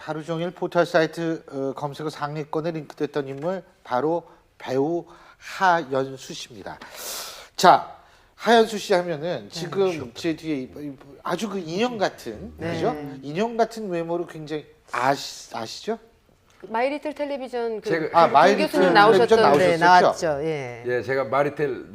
하루 종일 포털 사이트 검색어 상위권에 링크됐던 인물 바로 배우 하연수 씨입니다. 자, 하연수 씨 하면은 지금 제 뒤에 아주 그 인형 같은 그죠? 인형 같은 외모로 굉장히 아시죠? 마이리틀 텔레비전 그 마이리틀 교수님 나오셨던 텔레비전 나왔죠. 예. 예, 제가 마리텔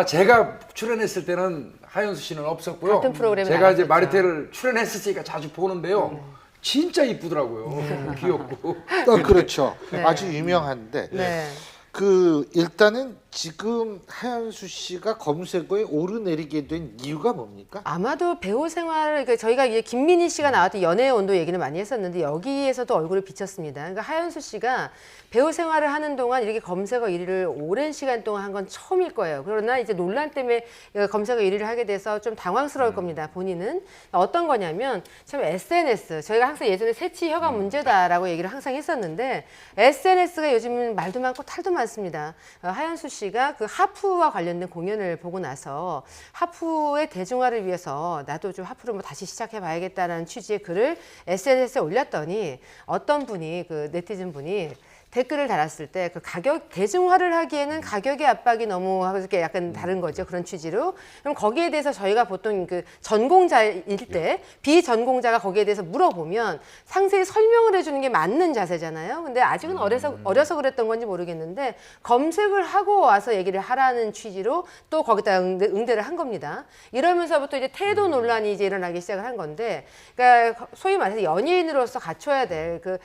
제가 출연했을 때는 하연수 씨는 없었고요. 같은 프로그램에 제가 이제 나왔었죠. 마리텔을 출연했으니까 자주 보는데요. 진짜 이쁘더라고요. 귀엽고. 그렇죠. 네. 아주 유명한데 네. 그 일단은 지금 하연수 씨가 검색어에 오르내리게 된 이유가 뭡니까? 아마도 배우 생활을 그러니까 저희가 이제 김민희 씨가 나왔던 연애의 온도 얘기는 많이 했었는데 여기에서도 얼굴을 비쳤습니다. 그러니까 하연수 씨가 배우 생활을 하는 동안 이렇게 검색어 1위를 오랜 시간 동안 한 건 처음일 거예요. 그러나 이제 논란 때문에 검색어 1위를 하게 돼서 좀 당황스러울 겁니다. 본인은 어떤 거냐면 참 SNS 저희가 항상 예전에 새치 혀가 문제다라고 얘기를 항상 했었는데 SNS가 요즘은 말도 많고 탈도 많습니다. 하연수 씨가 그 하프와 관련된 공연을 보고 나서 하프의 대중화를 위해서 나도 좀 하프를 뭐 다시 시작해 봐야겠다는 취지의 글을 SNS에 올렸더니 어떤 분이 그 네티즌 분이 댓글을 달았을 때 그 가격 대중화를 하기에는 가격의 압박이 너무 이렇게 약간 다른 거죠. 그런 취지로. 그럼 거기에 대해서 저희가 보통 그 전공자일 때 비전공자가 거기에 대해서 물어보면 상세히 설명을 해주는 게 맞는 자세잖아요. 근데 아직은 어려서 그랬던 건지 모르겠는데 검색을 하고 와서 얘기를 하라는 취지로 또 거기다 응대를 한 겁니다. 이러면서부터 이제 태도 논란이 이제 일어나기 시작을 한 건데, 그러니까 소위 말해서 연예인으로서 갖춰야 될 그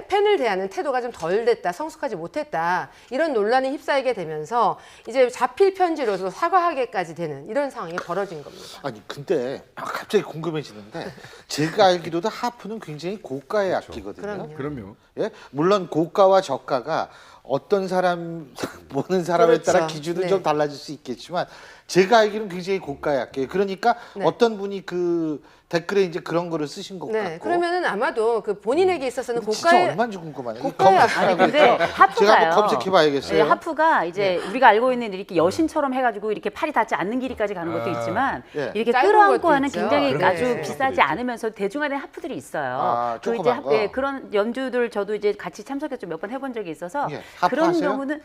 팬을 대하는 태도가 좀 덜 됐다. 성숙하지 못했다. 이런 논란에 휩싸이게 되면서 이제 자필 편지로서 사과하게까지 되는 이런 상황이 벌어진 겁니다. 아니 근데 갑자기 궁금해지는데 제가 알기로도 하프는 굉장히 고가의 악기거든요. 그럼요. 예? 물론 고가와 저가가 어떤 사람 보는 사람에 따라 그렇죠. 기준은 네. 좀 달라질 수 있겠지만 제가 알기로는 굉장히 고가의 악기예요. 그러니까 네. 어떤 분이 그 댓글에 이제 그런 거를 쓰신 것 네, 같고. 그러면은 아마도 그 본인에게 있어서는 진짜 고가의 얼마인지 궁금하네요. 고가의 아니 근데 제가 하프가요. 한번 검색해봐야겠어요. 네, 하프가 이제 우리가 알고 있는 이렇게 여신처럼 해가지고 이렇게 팔이 닿지 않는 길이까지 가는 것도 있지만 예. 이렇게 짧은 끌어안고 것도 하는 있죠. 굉장히 네. 아주 그런 비싸지 것들이 않으면서 대중화된 하프들이 있어요. 그 이제 조그만 거. 예, 그런 연주들 저도 이제 같이 참석해서 몇 번 해본 적이 있어서 예, 하프 그런 하세요? 경우는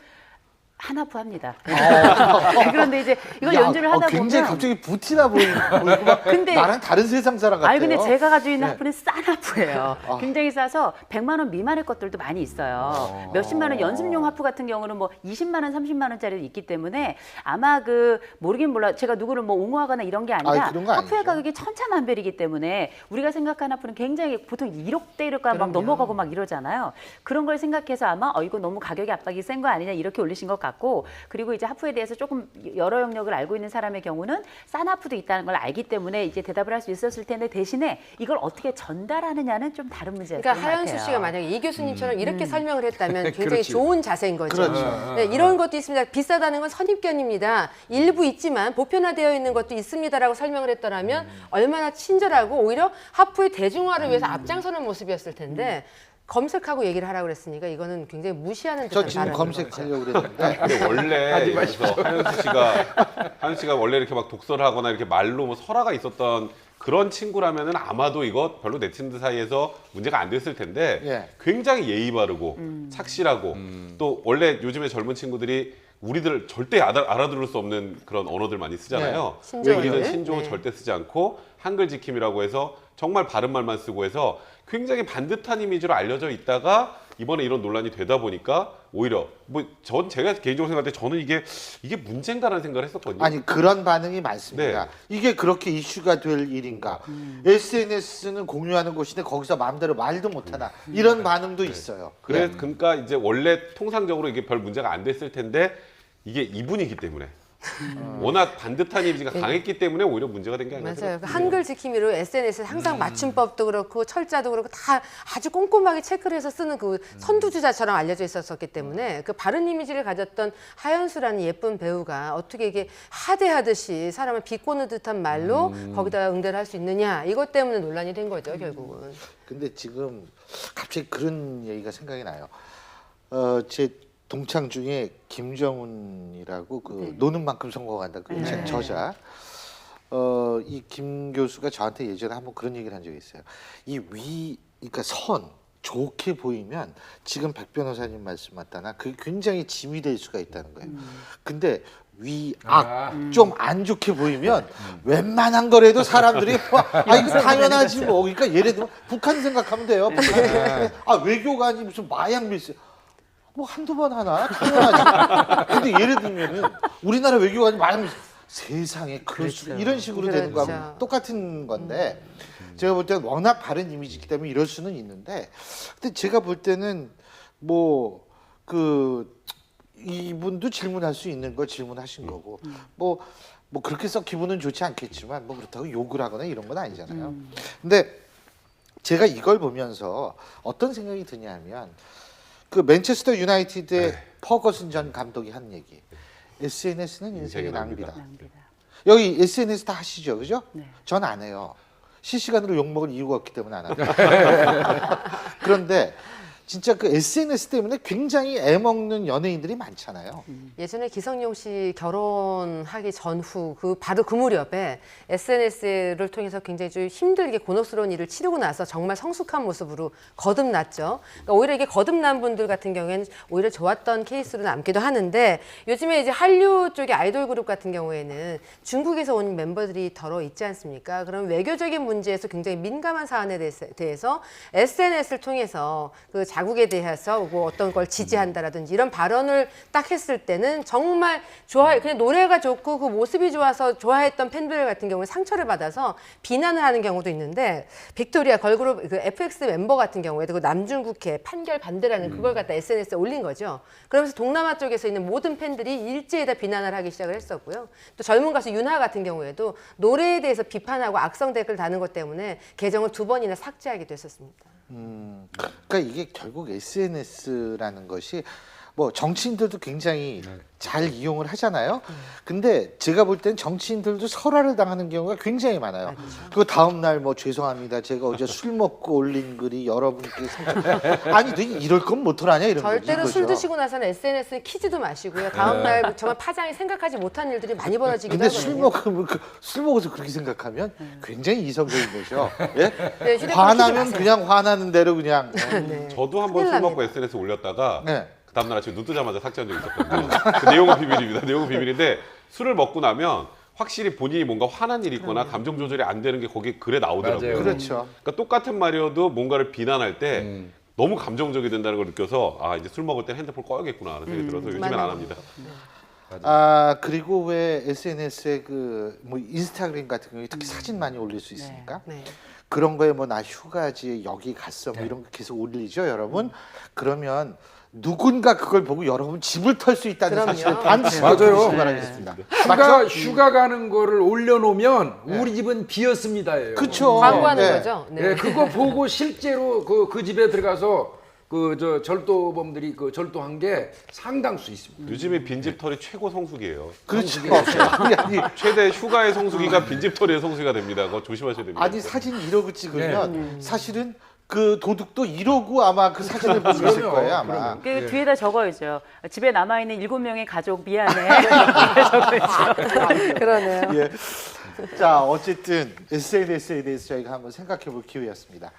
한 하프 합니다. 그런데 이제 이걸 야, 연주를 하다 굉장히 보면 갑자기 부티나 보이고 막 근데- 나랑 다른 세상 사람 같아요. 아니 근데 제가 가지고 있는 네. 하프는 싼 하프예요. 굉장히 싸서 100만 원 미만의 것들도 많이 있어요. 몇십만 원 연습용 하프 같은 경우는 뭐 20만 원, 30만 원짜리도 있기 때문에 아마 그 모르긴 몰라. 제가 누구를 뭐 옹호하거나 이런 게 아니라 아니, 그런 거 하프의 아니죠. 가격이 천차만별이기 때문에 우리가 생각하는 하프는 굉장히 보통 1억대일까 막 그럼요. 넘어가고 막 이러잖아요. 그런 걸 생각해서 아마 이거 너무 가격의 압박이 센 거 아니냐 이렇게 올리신 것 같고 그리고 이제 하프에 대해서 조금 여러 영역을 알고 있는 사람의 경우는 싼 하프도 있다는 걸 알기 때문에 이제 대답을 할 수 있었을 텐데 대신에 이걸 어떻게 전달하느냐는 좀 다른 문제였던 그러니까 것 같아요. 하연수 씨가 만약에 이 교수님처럼 이렇게 설명을 했다면 굉장히 그렇지. 좋은 자세인 거죠. 그렇죠. 네, 이런 것도 있습니다. 비싸다는 건 선입견입니다. 일부 있지만 보편화되어 있는 것도 있습니다라고 설명을 했더라면 얼마나 친절하고 오히려 하프의 대중화를 위해서 앞장서는 모습이었을 텐데 검색하고 얘기를 하라고 그랬으니까 이거는 굉장히 무시하는 저 듯한 지금 발언인 거죠. 검색하려고 그랬는데 근데 원래 그래서 하연수 씨가 원래 이렇게 막 독서를 하거나 이렇게 말로 뭐 설화가 있었던 그런 친구라면은 아마도 이거 별로 네티즌들 사이에서 문제가 안 됐을 텐데 예. 굉장히 예의 바르고 착실하고 또 원래 요즘에 젊은 친구들이 우리들 절대 알아들을 수 없는 그런 언어들 많이 쓰잖아요. 네. 신조어들. 우리는 신조어 네. 절대 쓰지 않고 한글 지킴이라고 해서 정말 바른 말만 쓰고 해서 굉장히 반듯한 이미지로 알려져 있다가 이번에 이런 논란이 되다 보니까 오히려 뭐 제가 개인적으로 생각할 때 저는 이게 문제인가라는 생각을 했었거든요. 아니 그런 반응이 많습니다. 네. 이게 그렇게 이슈가 될 일인가? SNS는 공유하는 곳인데 거기서 마음대로 말도 못하나? 이런 반응도 있어요. 그러니까 이제 원래 통상적으로 이게 별 문제가 안 됐을 텐데 이게 이분이기 때문에 워낙 반듯한 이미지가 강했기 때문에 오히려 문제가 된 게 아니라 맞아요. 그 한글 지킴이로 SNS에 항상 맞춤법도 그렇고 철자도 그렇고 다 아주 꼼꼼하게 체크를 해서 쓰는 그 선두주자처럼 알려져 있었기 때문에 그 바른 이미지를 가졌던 하연수라는 예쁜 배우가 어떻게 이게 하대하듯이 사람을 비꼬는 듯한 말로 거기다가 응대를 할 수 있느냐 이것 때문에 논란이 된 거죠 결국은. 근데 지금 갑자기 그런 얘기가 생각이 나요. 제 동창 중에 김정훈이라고 그 노는 만큼 성공한다 그 책 저자. 이 김 교수가 저한테 예전에 한번 그런 얘기를 한 적이 있어요. 그러니까 좋게 보이면 지금 백 변호사님 말씀 맞다나 그게 굉장히 짐이 될 수가 있다는 거예요. 근데 위악 좀 안 좋게 보이면 웬만한 거라도 사람들이 아 이거 당연하지 뭐. 그러니까 예를 들면 북한 생각하면 돼요. 북한. 아 외교관이 무슨 마약 밀수 뭐 한두 번 하나 당연하지. 근데 예를 들면은 우리나라 외교관이 마약 밀수 세상에 그럴 수 이런 식으로 되는 그렇죠. 거하고 똑같은 건데 제가 볼 때는 워낙 바른 이미지이기 때문에 이럴 수는 있는데 근데 제가 볼 때는 뭐 그 이분도 질문할 수 있는 걸 질문하신 거고 뭐 그렇게 썩 기분은 좋지 않겠지만 뭐 그렇다고 욕을 하거나 이런 건 아니잖아요. 근데 제가 이걸 보면서 어떤 생각이 드냐면 그 맨체스터 유나이티드의 퍼거슨 전 감독이 한 얘기. SNS는 인생의 낭비다. 여기 SNS 다 하시죠, 그죠? 네. 전 안 해요. 실시간으로 욕 먹을 이유가 없기 때문에 안 합니다. 그런데 진짜 그 SNS 때문에 굉장히 애먹는 연예인들이 많잖아요. 예전에 기성용 씨 결혼하기 전후 바로 그 무렵에 SNS를 통해서 굉장히 좀 힘들게 곤혹스러운 일을 치르고 나서 정말 성숙한 모습으로 거듭났죠. 그러니까 오히려 이게 거듭난 분들 같은 경우에는 오히려 좋았던 케이스로 남기도 하는데 요즘에 이제 한류 쪽의 아이돌 그룹 같은 경우에는 중국에서 온 멤버들이 더러 있지 않습니까? 그럼 외교적인 문제에서 굉장히 민감한 사안에 대해서 SNS를 통해서 그 자국에 대해서 뭐 어떤 걸 지지한다라든지 이런 발언을 딱 했을 때는 정말 그냥 노래가 좋고 그 모습이 좋아서 좋아했던 팬들 같은 경우는 상처를 받아서 비난을 하는 경우도 있는데 빅토리아 걸그룹 그 FX 멤버 같은 경우에도 그 남중국해 판결 반대라는 그걸 갖다 SNS에 올린 거죠. 그러면서 동남아 쪽에서 있는 모든 팬들이 일제히 다 비난을 하기 시작을 했었고요. 또 젊은 가수 윤하 같은 경우에도 노래에 대해서 비판하고 악성 댓글 다는 것 때문에 계정을 2번이나 삭제하기도 했었습니다. 그러니까 이게 결국 SNS라는 것이 뭐 정치인들도 굉장히 잘 이용을 하잖아요. 근데 제가 볼 땐 정치인들도 설화를 당하는 경우가 굉장히 많아요. 그 다음 날 뭐 죄송합니다. 제가 어제 술 먹고 올린 글이 여러분께 아니 너 이럴 건 못하냐 이런 절대로 술 거죠. 드시고 나서는 SNS에 키지도 마시고요. 다음 날 정말 파장이 생각하지 못한 일들이 많이 벌어지기도 근데 하거든요. 술 먹어서 그렇게 생각하면 굉장히 이성적인 거죠. 예? 네, 휴대폰 화나면 키지 마세요. 그냥 화나는 대로 그냥. 네. 저도 한 번 술 큰일 먹고 납니다. SNS 올렸다가 네. 그 다음날 아침에 눈 뜨자마자 삭제한 적이 있었거든요. 그 내용은 비밀입니다. 내용은 비밀인데 술을 먹고 나면 확실히 본인이 뭔가 화난 일이 있거나 감정 조절이 안 되는 게 거기 글에 나오더라고요. 맞아요. 그렇죠. 그러니까 똑같은 말이어도 뭔가를 비난할 때 너무 감정적이 된다는 걸 느껴서 아 이제 술 먹을 때 핸드폰 꺼야겠구나 하는 생각이 들어서 요즘엔 맞아요. 안 합니다. 아 그리고 왜 SNS에 그 뭐 인스타그램 같은 경우에 특히 사진 많이 올릴 수 있으니까 네. 그런 거에 뭐 나 휴가지 여기 갔어 뭐 이런 거 계속 올리죠 여러분. 그러면 누군가 그걸 보고 여러분 집을 털 수 있다는 그럼요. 사실을 반드시 맞아요. 알아주시기 네. 바라겠습니다. 휴가 가는 거를 올려놓으면 우리 집은 비었습니다예요. 그쵸. 광고하는 네. 거죠. 네. 예, 그거 보고 실제로 그 집에 들어가서 그 저 절도범들이 그 절도한 게 상당수 있습니다. 요즘에 빈집털이 최고 성수기예요. 그렇죠. 아니, 최대 휴가의 성수기가 빈집털이의 성수기가 됩니다. 그거 조심하셔야 됩니다. 아니 사진 이러고 찍으면 사실은 그 도둑도 이러고 아마 그 사진을 보고 있을 그럼요, 거예요 아마. 그럼요. 그 뒤에다 적어야죠. 집에 남아있는 7명의 가족 미안해. 그러네요. 예. 자 어쨌든 SNS에 대해서 저희가 한번 생각해 볼 기회였습니다.